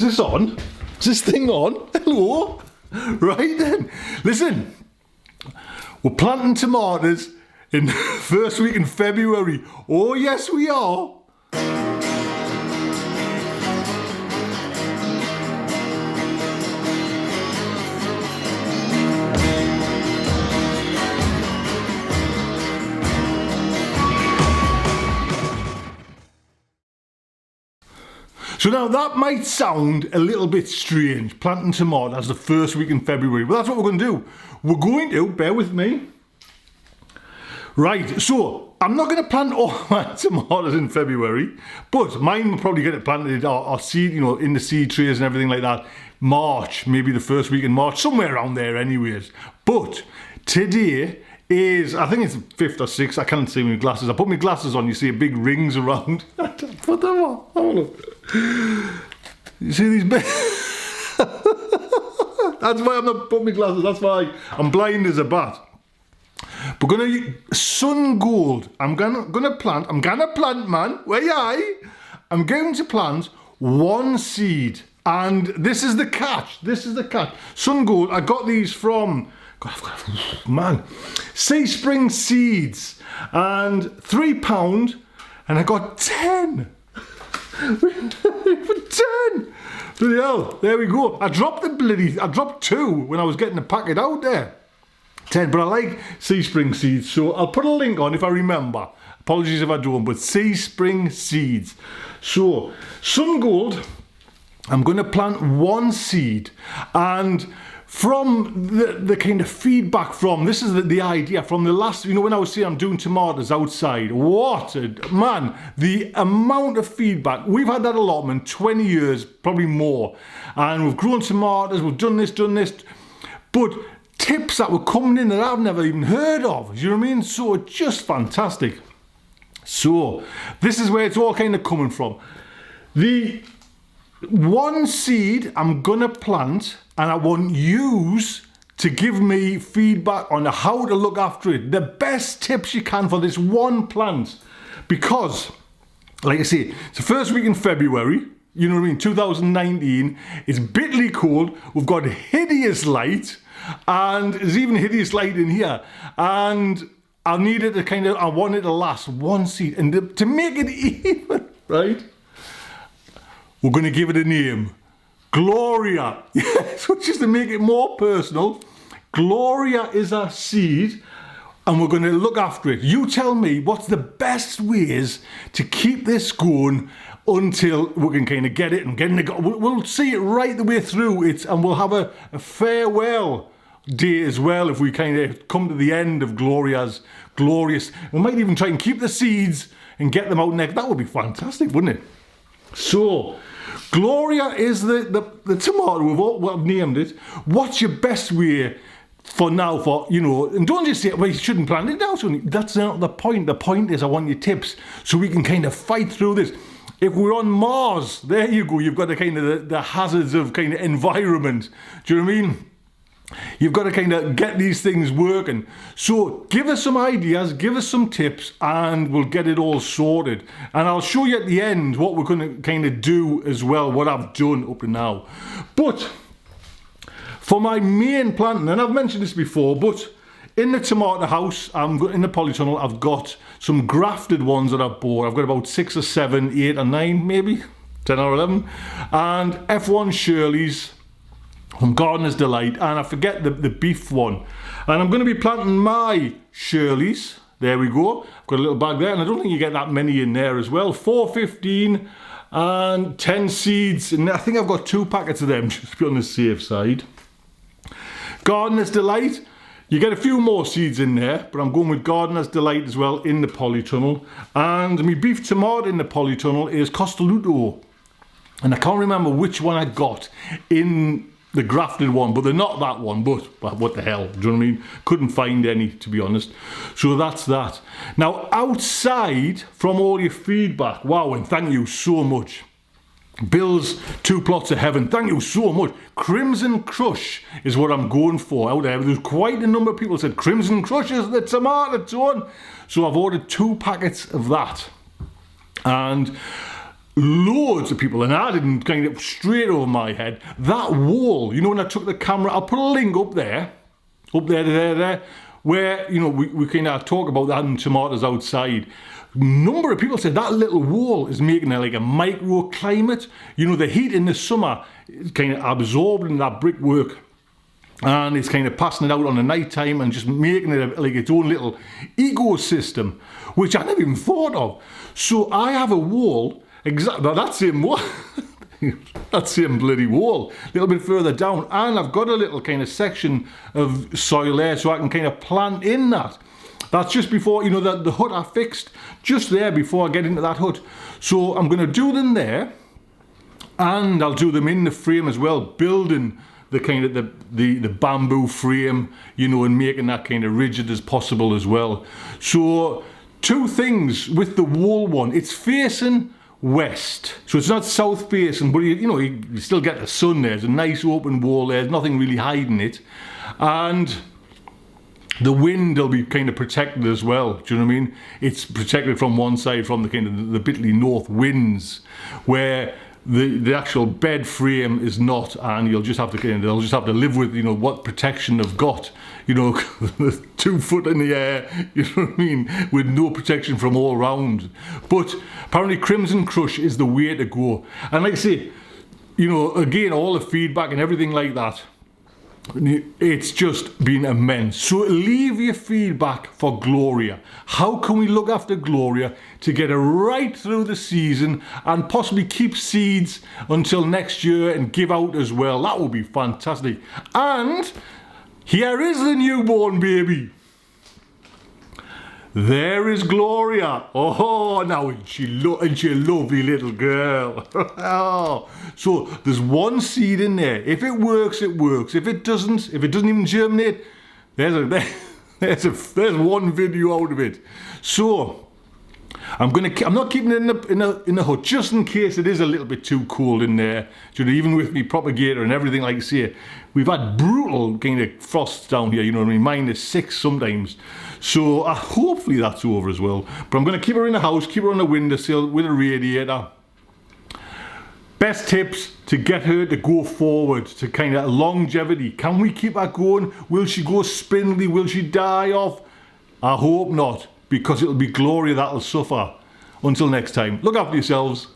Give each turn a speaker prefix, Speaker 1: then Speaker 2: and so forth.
Speaker 1: this on? Is this thing on? Hello? Right then. Listen, we're planting tomatoes in the first week in February. Oh yes we are. So now that might sound a little bit strange, planting tomatoes the first week in February, but that's what we're going to do. We're going to, bear with me. Right, so I'm not going to plant all my tomatoes in February, but mine will probably get it planted or seed, you know, in the seed trays and everything like that. March, maybe the first week in March, somewhere around there anyways. But today is, I think it's 5th or 6th, I can't see my glasses. I put my glasses on, you see big rings around. Put them on, have a look. You see these big... That's why I'm not putting my glasses, that's why I'm blind as a bat. We're gonna use sun gold. I'm gonna plant, man, where you? I'm going to plant one seed. And this is the catch, Sun gold, I got these from, man, Sea Spring Seeds, and £3, and I got 10. For 10. Bloody hell, there we go. I dropped 2 when I was getting the packet out there. 10, but I like Sea Spring Seeds, so I'll put a link on if I remember. Apologies if I don't, but Sea Spring Seeds. So, Sun Gold, I'm going to plant one seed, and from the kind of feedback from, this is the idea from the last, you know, when I was saying I'm doing tomatoes outside, man, the amount of feedback. We've had that allotment 20 years, probably more, and we've grown tomatoes, we've done this, but tips that were coming in that I've never even heard of, do you know what I mean? So just fantastic. So this is where it's all kind of coming from. The one seed I'm gonna plant, and I want yous to give me feedback on how to look after it. The best tips you can for this one plant, because, like I say, it's the first week in February, you know what I mean, 2019, it's bitterly cold, we've got hideous light, and there's even hideous light in here, and I need it to kind of, I want it to last one seed, and to make it even, right, we're going to give it a name. Gloria. Yes, which is to make it more personal. Gloria is a seed, and we're going to look after it. You tell me what's the best ways to keep this going until we can kind of get it and get it. We'll see it right the way through it, and we'll have a farewell day as well if we kind of come to the end of Gloria's glorious. We might even try and keep the seeds and get them out next. That would be fantastic, wouldn't it? So, Gloria is the tomato, we've named it. What's your best way for now, for, you know, and don't just say, well, you shouldn't plant it now. That's not the point. The point is I want your tips so we can kind of fight through this. If we're on Mars, there you go, you've got the kind of the hazards of kind of environment. Do you know what I mean? You've got to kind of get these things working. So give us some ideas, give us some tips, and we'll get it all sorted. And I'll show you at the end what we're going to kind of do as well, what I've done up to now. But for my main planting, and I've mentioned this before, but in the tomato house, in the polytunnel, I've got some grafted ones that I've bought. I've got about 6 or 7, 8 or 9 maybe, 10 or 11. And F1 Shirley's from Gardener's Delight, and I forget the beef one. And I'm going to be planting my Shirleys. There we go. I've got a little bag there, and I don't think you get that many in there as well. 415 and 10 seeds, and I think I've got 2 packets of them just to be on the safe side. Gardener's Delight, you get a few more seeds in there, but I'm going with Gardener's Delight as well in the polytunnel. And my beef tomato in the polytunnel is Costoluto, and I can't remember which one I got in the grafted one, but they're not that one, but what the hell, do you know what I mean? Couldn't find any, to be honest. So that's that. Now, outside from all your feedback, wow, and thank you so much. Bill's 2 Plots of Heaven, thank you so much. Crimson Crush is what I'm going for out there. There's quite a number of people said Crimson Crush is the tomato tone. So I've ordered 2 packets of that. And loads of people, and I didn't, kind of straight over my head. That wall, you know, when I took the camera, I'll put a link up there, where, you know, we kind of talk about that and tomatoes outside. Number of people said that little wall is making it like a microclimate. You know, the heat in the summer is kind of absorbing that brickwork, and it's kind of passing it out on the night time and just making it like its own little ecosystem, which I never even thought of. So I have a wall, exactly that same wall, that same bloody wall, a little bit further down, and I've got a little kind of section of soil there so I can kind of plant in that. That's just before, you know, the hut I fixed, just there before I get into that hut. So I'm going to do them there, and I'll do them in the frame as well, building the kind of the bamboo frame, you know, and making that kind of rigid as possible as well. So two things with the wall one, it's facing west, so it's not south facing, but you know, you still get the sun there. There's a nice open wall there, there's nothing really hiding it, and the wind will be kind of protected as well. Do you know what I mean? It's protected from one side from the kind of the bitterly north winds, where the actual bed frame is not, and you'll just have to they'll just have to live with, you know, what protection they've got, you know, 2 foot in the air, you know what I mean, with no protection from all round. But apparently Crimson Crush is the way to go. And like I say, you know, again, all the feedback and everything like that, it's just been immense. So leave your feedback for Gloria. How can we look after Gloria to get her right through the season and possibly keep seeds until next year and give out as well? That would be fantastic. And here is the newborn baby. There is Gloria. Oh, now isn't she a lovely little girl? Oh. So there's one seed in there. If it works, it works. If it doesn't even germinate, there's one video out of it. So I'm not keeping it in the hut, just in case it is a little bit too cold in there. You know, even with me propagator and everything, like I say, we've had brutal kind of frosts down here, you know what I mean, -6 sometimes. So hopefully that's over as well. But I'm going to keep her in the house, keep her on the windowsill with a radiator. Best tips to get her to go forward, to kind of longevity. Can we keep her going? Will she go spindly? Will she die off? I hope not, because it'll be Gloria that'll suffer. Until next time, look after yourselves.